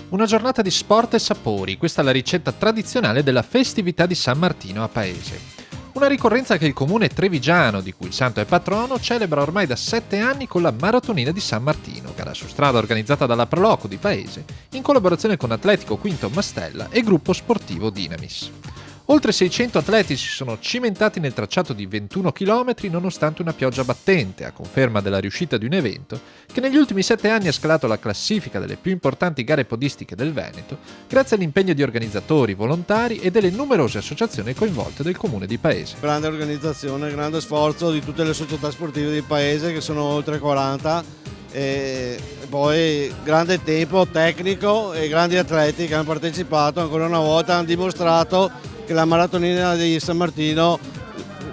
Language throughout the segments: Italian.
Una giornata di sport e sapori, questa è la ricetta tradizionale della festività di San Martino a Paese. Una ricorrenza che il comune trevigiano, di cui il santo è patrono, celebra ormai da 7 anni con la Maratonina di San Martino, gara su strada organizzata dalla Proloco di Paese, in collaborazione con Atletico Quinto Mastella e gruppo sportivo Dynamis. Oltre 600 atleti si sono cimentati nel tracciato di 21 km nonostante una pioggia battente, a conferma della riuscita di un evento che negli ultimi 7 anni ha scalato la classifica delle più importanti gare podistiche del Veneto, grazie all'impegno di organizzatori, volontari e delle numerose associazioni coinvolte del comune di Paese. Grande organizzazione, grande sforzo di tutte le società sportive di Paese, che sono oltre 40, e poi grande tempo tecnico e grandi atleti che hanno partecipato, ancora una volta hanno dimostrato che la Maratonina di San Martino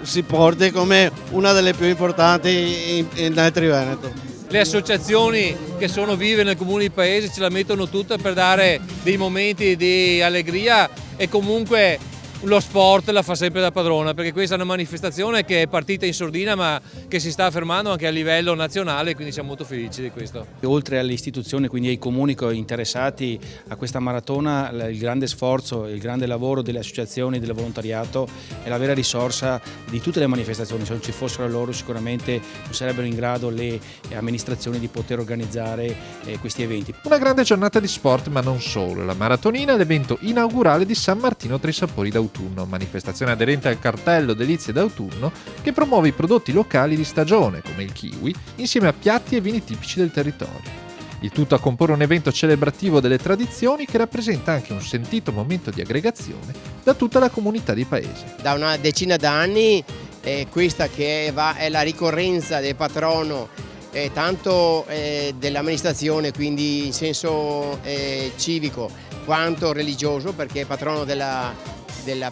si porti come una delle più importanti nel Triveneto. Le associazioni che sono vive nel comune di Paese ce la mettono tutta per dare dei momenti di allegria, e comunque lo sport la fa sempre da padrona, perché questa è una manifestazione che è partita in sordina ma che si sta affermando anche a livello nazionale, quindi siamo molto felici di questo. Oltre alle istituzioni, quindi ai comuni interessati a questa maratona, il grande sforzo, il grande lavoro delle associazioni, del volontariato è la vera risorsa di tutte le manifestazioni. Se non ci fossero loro sicuramente non sarebbero in grado le amministrazioni di poter organizzare questi eventi. Una grande giornata di sport, ma non solo. La Maratonina è l'evento inaugurale di San Martino tra i sapori d'autunno, manifestazione aderente al cartello Delizie d'autunno che promuove i prodotti locali di stagione, come il kiwi, insieme a piatti e vini tipici del territorio. Il tutto a comporre un evento celebrativo delle tradizioni che rappresenta anche un sentito momento di aggregazione da tutta la comunità di Paese. Da una decina d'anni questa che è la ricorrenza del patrono, tanto dell'amministrazione, quindi in senso civico, quanto religioso, perché è patrono della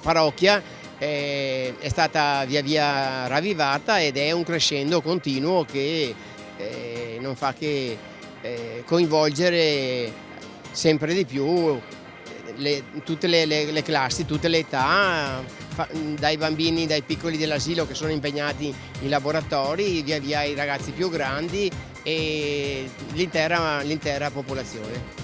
parrocchia, è stata via via ravvivata ed è un crescendo continuo che non fa che coinvolgere sempre di più tutte le classi, tutte le età, dai bambini, dai piccoli dell'asilo che sono impegnati in laboratori, via via ai ragazzi più grandi e l'intera popolazione.